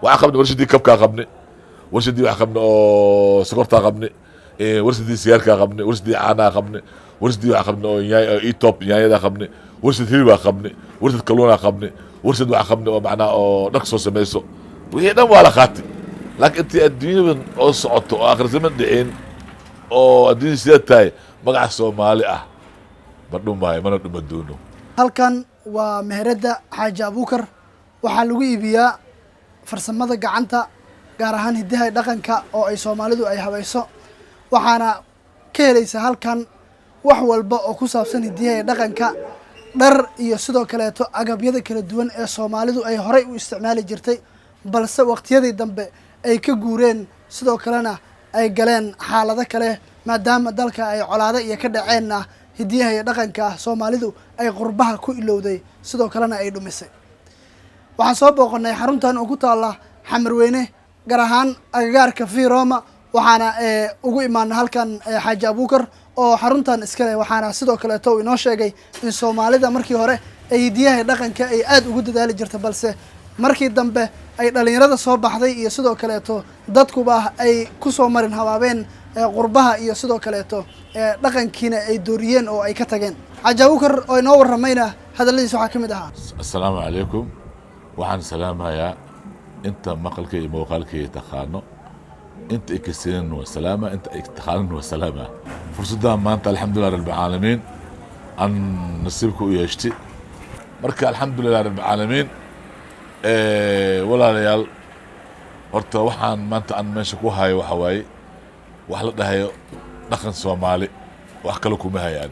waxaan qabnay warshadii kabkaa qabnay warshadii waxaan qabnay oo sokortaa qabnay warshadii sigaarkaa qabnay warshadii caanaha qabnay warshadii waxaan qabnay oo etop nyaanyadaa qabnay warshad hilibaa qabnay warshad kalluunaa qabnay warshad waxaan qabnay oo macnaha oo dharka soo samayso wixii dhan waa la qaatay laakiin intii adduunyadan oo socoto oo aakhir zaman dhicin oo adduunya sida tahay magaca Soomaali ah ma dhumaayo mana dhuma doono. halkan waa meherada Xaaji Abuukar waxaa lagu iibiyaa farsamada gacanta gaar ahaan hidaha dhaqanka oo ay Soomaalidu ay habayso waxaana ka helaysa halkan wax walba oo ku saabsan hidaha dhaqanka dhar iyo sidoo kaleeto agabyada kala duwan ee Soomaalidu ay horay u isticmaali jirtay balse waqtiyadii dambe ay ka guureen sidoo kalena ay galeen xaalado kale maadaama dalka ay colaado iyo ka dhaceenna hidaha iyo dhaqanka Soomaalidu ay qurbaha ku ilowday sidoo kalena ay dhumisay waxaan soo booqanay xaruntan oo ku taala Xamarweyne gaar ahaan agagaarka Fiiroma waxaana ugu imaanay halkan Xaaji Abuukar oo xaruntan iska leh waxaana sidoo kale uu inoo sheegay in Soomaalida markii hore ay hidaha dhaqanka ay aad ugu dadaali jirtay balse markii dambe ay dhalinyarada soo baxday iyo sidoo kaleeto dadkuba ay ku soo marin habaabeen qurbaha iyo sidoo kaleeto dhaqankiina ay dooriyeen oo ay ka tageen Xaaji Abuukar oo inoo waramayna hadaladiisa waxa kamid ahaa assalaamu calaykum waxaan salaamayaa inta maqalka iyo muuqaalka taqaano inta ay kaseen wa salaama inta ay taqaanan wa salaama fursadda maanta alxamdulillaah rabbil caalamiin an nasiibku u yeeshtay marka alxamdulillaah rabbil caalamiin walaalayaal horta waxaan maanta aan meesha ku hayo waxa waaye wax la dhahayo dhaqan Soomaali wax kale kuma hayaan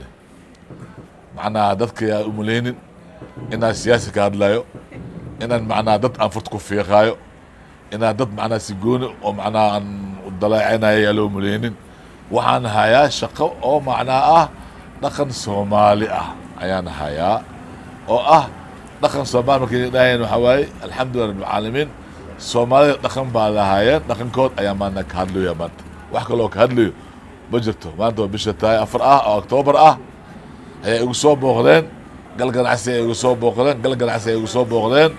macnaha dadka yaa u maleynin inaan siyaasi ka hadlayo inaan macnaha dad aan furta ku fiiqaayo inaan dad macnaha si gooni oo macnaha aan u dalaacinayo yaa loo maleynin waxaan hayaa shaqo oo macnaha ah dhaqan Soomaali ah ayaan hayaa oo ah dhaqan Soomaali markii dhaayeen waxa waaye alxamdulillaah rabbil caalamiin Soomaalida dhaqan baa lahaayeen dhaqankood ayaa maanta ka hadlaya maanta wax kale oo ka hadlayo ma jirto maanta waa bisha tahay 4 ah oo Oktoobar ah ayay igu soo booqdeen gal ganacsi ay igu soo booqdeen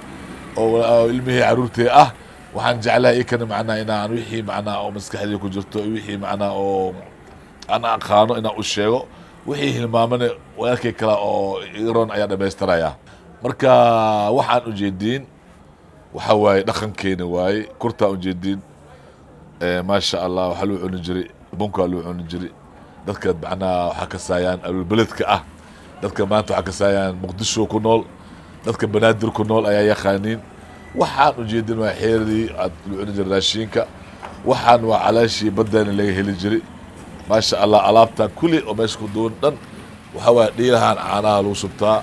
oo ilmihii caruurtii ah waxaan jeclahay ikana macnaha inaan wixii macnaha oo maskaxdii ku jirto wixii macnaha oo aan aqaano inaan u sheego wixii hilmaamana walaalkay kale oo iroon ayaa dhamaystiraya marka waxaan ujeedin waxa waaye dhaqankeena waaye kurta ujeedin maasha Allah waxa loo cuni jiray bunka loo cuni jiray dadka macnaha waxa ka saayaan albeledka ah dadka maanta waxa ka saayaan Muqdisho ku nool dadka banaadir ku nool ayaa yaqaaniin waxaan ujeedin waa xeeradii aad loo cuni jiray raashinka waxaan waa calaashi badana laga heli jiray maasha Allah alaabta kulli oo meesha ku doon dhan waxa waa dhiirahan caanaha lagu subtaa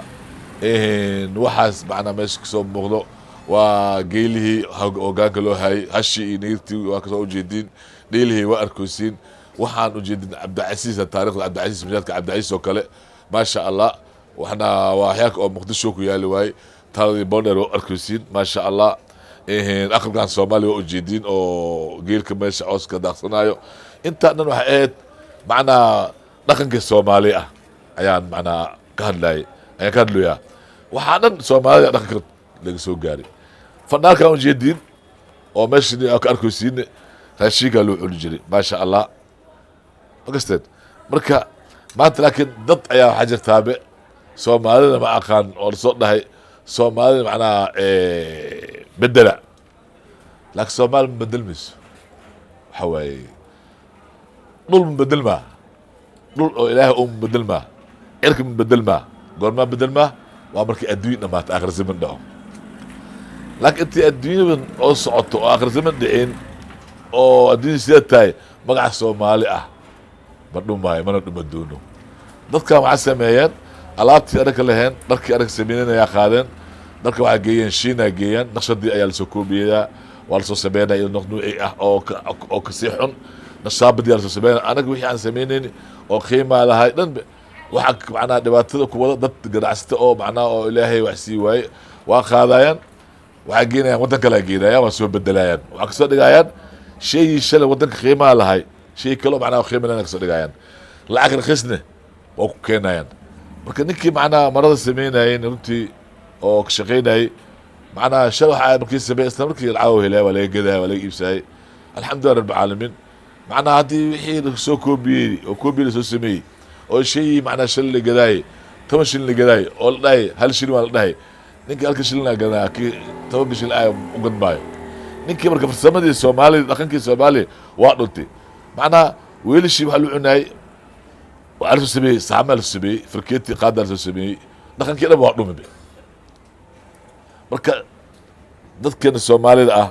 waxaas macnaha meesha ka soo muuqdo waa geelihii hoggaanka loo hayay hashi iyo nigirtii waa kasoo ujeedin dhiilihii waa arkaysiin waxaan ujeedin Cabdicasiis taariikhda Cabdicasiis majaadka Cabdicasiis oo kale maasha Allah waxna waa xeelka oo Muqdisho ku yaali waay taladii bonder oo arkaysiin maasha Allah aqalkan Soomaali oo ujeedin oo geelka meesha cooska daaqsanayo inta dhan waxa aad macnaha dhaqanka Soomaali ah ayaan macnaha ka hadlayaa waxaa dhan Soomaalida dhaqanka laga soo gaaray fanaanka ujeedin oo meesha ka arkaysiin raashinka loo cuni jiray maasha Allah magasteed marka maanta laakiin dad ayaa waxa jirtaabe Soomaalida ma aqaan oo soo dhahay Soomaalida macnaha bedela laakiin Soomaali bedelmayso waxa waaye dhul bedelma dhul oo Ilaahay uu bedelma cirka bedelma goorma bedelma waa markii adduun dhamaat aakhir zaman dhaco laakiin intii adduunyadan oo socoto oo aakhir zaman dhicin oo adduunya sida tahay magaca Soomaali ah ma dhumaayo mana dhuma doono dadka waxa sameeyeen alaabtii arka laheen dharkii arka sameeyeen qaadeen dharka waxa geeyeen Shiina geeyeen naqshadii ayaa la soo koobiyaa waa la soo sameeyay nuuci ah oo ka sii xun nashaabadii la soo sameeyay anaga wixii aan sameeyeen oo qiimo lahaay dhan waxa macnaha dhibaatada ku wada dad ganacsata oo macnaha oo Ilaahay wax sii waay waa qaadayaan waxa geenayaan wadan kale geenayaan waa soo bedelayaan waxa ka soo dhigayaan shay shalay wadanka qiimaha lahaay shay kale macnaha qiimo lana ka soo dhigayaan lacag raqiisna oo ku keenayaan marka ninkii macnaha marada sameynayeen runtii oo ka shaqeynayay معناها شلون مركي سبي استمركي العاوه هلا ولا كذا ولا يبساي الحمد لله رب العالمين معناها هذه حين سو كوبي وكوبي سو سمي او شيء معناها شل قداي تم شل قداي والله هل شل والله نينك هلك شلنا قداي كي تو شل اي وقن باي نينك marka farsamadii Soomaaliya dhaqankii Soomaaliya waa dhuntay macnaha weelashii waxa loo cunay waa la sameeyay saamal sameeyay firkeetii qaadar sameeyay dhaqankii dhan waa dhumay marka dadkan Soomaalida ah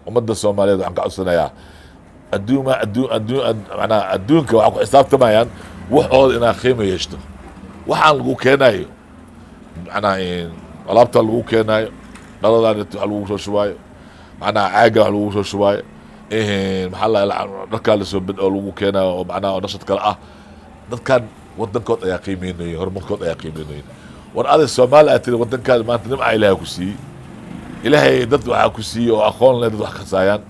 ummadda Soomaaliyeed waxaan ka codsanayaa macnaha adduunka waxaa ku xisaabtamayaan waxooda inaa qiimo yeeshto waxaan lagu keenayo macnaha alaabta lagu keenayo dhaladan waxa lagu soo shubaayo macnaha caaga wax lagu soo shubaayo maxaa la dharkaa lasoo bed oo lagu keenayo oo macnaha oo nashad kale ah dadkan wadankood ayaa qiimeynaya horumarkood ayaa qiimeynaya war aday Soomaali aad tiri wadankaada maanta nimca ilaahay ku siiyey ilaahay dad waxaa ku siiyey oo aqoon leh dad wax kasaayaan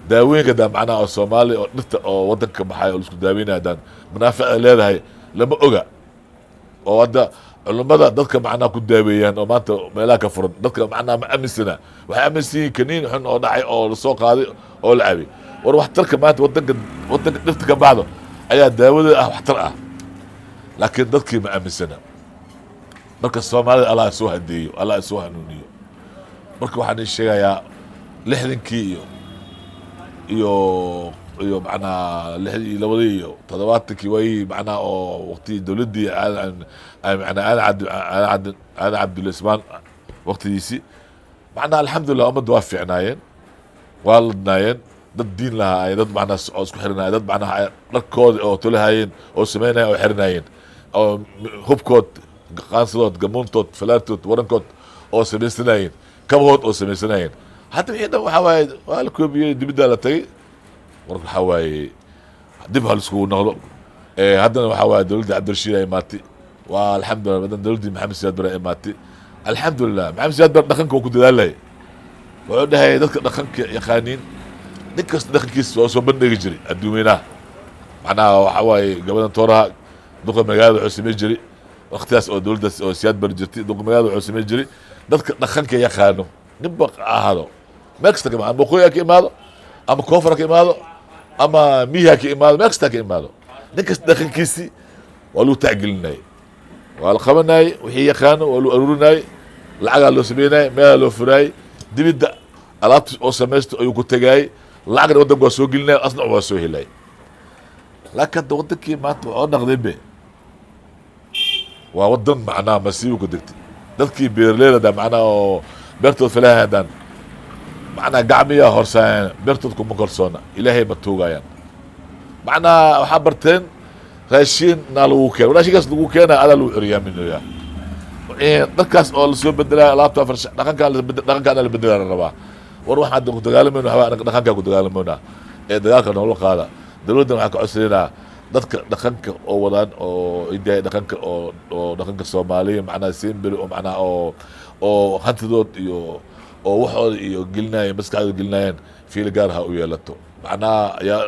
daawooyinka daa macnaha oo Soomaali oo dhirta oo wadanka baxay oo isku daaweynayaan manaafic leedahay lama oga oo hadda culimada dadka macnaha ku daaweeyaan oo maanta meelaha ka furan dadka macnaha ma aaminsana waxay aaminsan kaniin xun oo dhacay oo la soo qaaday oo la cabi war waxtarka maanta wadanka dhirta ka baxdo ayaa daawada ah waxtar ah laakiin dadkii ma aaminsana marka Soomaalida Allah soo hadeeyo Allah soo hanuuniyo marka waxaan sheegayaa 60kii iyo macnaha 62 iyo 70kii way macnaha oo waqti dawladii aan Cabdul Ismaan waqtigiisi macnaha alxamdulillah ummadda waa fiicnaayeen waa ladnaayeen dad diin lahaa ay dad macnaha oo isku xirnaay dad macnaha dharkooda oo tolahaayeen oo sameynay oo xirnaayeen oo hubkood qaansadood gamuuntood falaartood warankood oo sameysanaayeen kabahood oo sameysanaayeen hadda wixii dhan waxaa waaye waa la koobiyey dibiddaa la tagay marka waxaa waaye dib hal iskugu noqdo haddana waxaa waaye dowladda Cabdirashiid ay imaatay waa alxamdulillah badan dowladdii Maxamed Siyaad Barre ay imaatay alxamdulillah Maxamed Siyaad Barre dhaqanka uu ku dadaalay wuxuu dhahay dadka dhaqanka yaqaaniin nin kasta dhaqankiisa waa soo bandhigi jiray adduunyada macnaha waxaa waaye gabadan tooraha duqa magaalada wuxuu sameyn jiray waqtigaas oo dowladdaas oo Siyaad Barre jirtay duqa magaalada wuxuu sameyn jiray dadka dhaqanka yaqaano ninba ahaado meel kasta ka imaado ama Boqooyi ka imaado ama Koonfur ka imaado ama miyiga ka imaado meel kasta ka imaado nin kasta dhaqankiisii waa lagu tacgelinayay waa la qabanayay wixii yaqaano waa lagu aruurinayay lacagaa loo sameynayay meelaa loo furaayay dibidda alaabta oo samaysto ayuu ku tagaayay lacagna waddanka waa soo gelinaya asna waa soo helay laakiin hadda waddankii maanta waa naqdinbe waa waddan macnaha masiibo ku degtay dadkii beeraleyda macnaha oo beertood falahaadaan macnaha gacmiyaa horsaayaan beertood kuma kalsoona ilaahay ma tuugayaan macnaha waxaa barteen raashiin naa lagu keena raashinkaas lagu keena adaa lagu curyaaminayaa dadkaas oo lasoo bedelaya alaabta dhaqankaana la bedelaa la rabaa war waxaan hadda ku dagaalamayno waxbaa dhaqankaa ku dagaalamayna dagaalka noola qaada dowladdan waxaan ka codsanaynaa dadka dhaqanka oo wadaan oo idaaya dhaqanka oo dhaqanka Soomaaliya macnaha simbiri oo macnaha oo hantidood iyo oo waxooda iyo gelinayeen maskaxdooda gelinayeen fiil gaar ha u yeelato macnaha yaa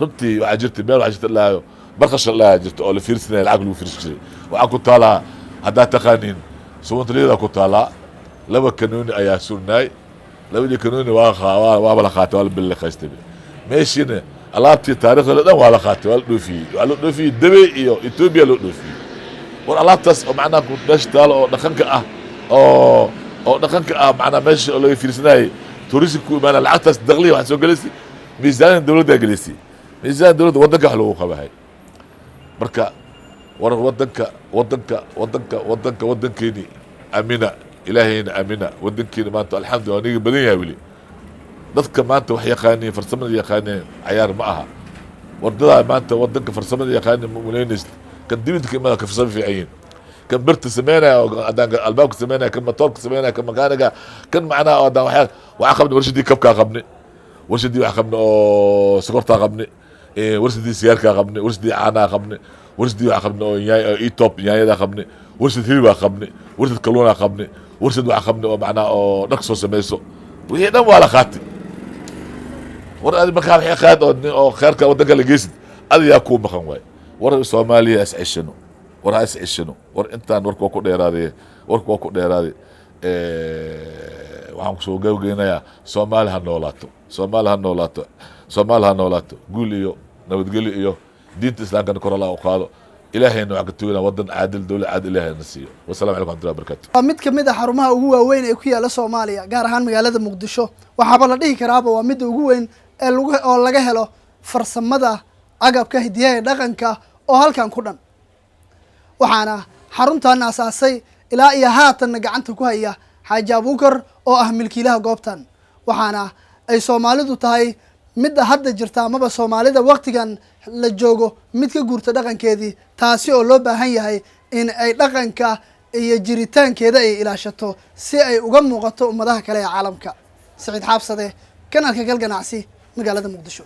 runtii waxaa jirta meel waxaa jirta laayo barqasha laa jirta oo la fiirsanaya lacag lagu fiirsan jiray waxaa ku taalaa haddaa taqaaniin subantaliyada ku taalaa laba kanuuni ayaa surnaay labadii kanuuni waaba la qaatay waa la billiqaystay meeshiina alaabtii taariikhda dhan waa la qaatay waa la dhoofiyey waxaa loo dhoofiyey Dabe iyo Ethiopia loo dhoofiyey war alaabtaas oo macnaha meesha taalo oo dhaqanka ah oo dhaqanka ah macnaha meesha oo laga fiirsanayay tourism ku imaanaya lacagtaas dakhliga waxaa soo gelaysay miisaanin dowladda gelaysay miisaan dowladda waddanka wax lagu qabahay marka war waddankeeni amina ilaahayna amina waddankeeni maanta alxamdulillah niga badan yahay weli dadka maanta wax yaqaaniin farsamada yaqaaniin cayaar ma aha wardadaa maanta waddanka farsamada yaqaaniin ma muleynaysid kan dibinta ka imaada ka farsamo fiican yihiin kan birta sameynaya oo haddaan albaabka sameynaya kan matoorka sameynaya kan makaaniga kan macnaha oo haddaan waxaa qabni warshadii kabkaa qabni warshadii waxaa qabni oo sokortaa qabni warshadii sigaarkaa qabni warshadii caanaha qabni warshadii waxaa qabni oo etop yaanyadaa qabni warshad hilibaa qabni warshad kalluunaa qabni warshad waxaa qabni oo macnaha oo dhar soo samayso wixii dhan waa la qaatay war adi markaa wixii qaad oo kheerka waddanka la geysid adigaa kuu maqan waay war Soomaaliya is ceshano war ha is ceshano war intaan warka waa ku dheeraaday waxaan kusoo gabageynayaa soomaali ha noolaato, soomaali ha noolaato, soomaali ha noolaato, guul iyo nabadgelyo iyo diinta islaamkana kor alla u qaado. ilaahayna waxaan ka tuganaa waddan caadil, dowlad caadil ilaahayna siiyo. Wasalaamu calaykum waraxmatullahi wabarakaatu. waa mid ka mid ah xarumaha ugu waaweyn ee ku yaala Soomaaliya, gaar ahaan magaalada Muqdisho. waxaaba la dhihi karaaba waa midda ugu weyn ee oo laga helo farsamada agabka hidiyaha ee dhaqanka oo halkan ku dhan. waxaana xaruntan aasaasay ilaa iyo haatanna gacanta ku haya Xaaji Abuukar oo ah milkiilaha goobtan. waxaana ay Soomaalidu tahay midda hadda jirta amaba Soomaalida waqtigan la joogo mid ka guurta dhaqankeedii, taasi oo loo baahan yahay in ay dhaqanka iyo jiritaankeeda ay ilaashato si ay uga muuqato ummadaha kale ee caalamka. Saciid Xaabsade, kanaalka Gal Ganacsi, magaalada Muqdisho.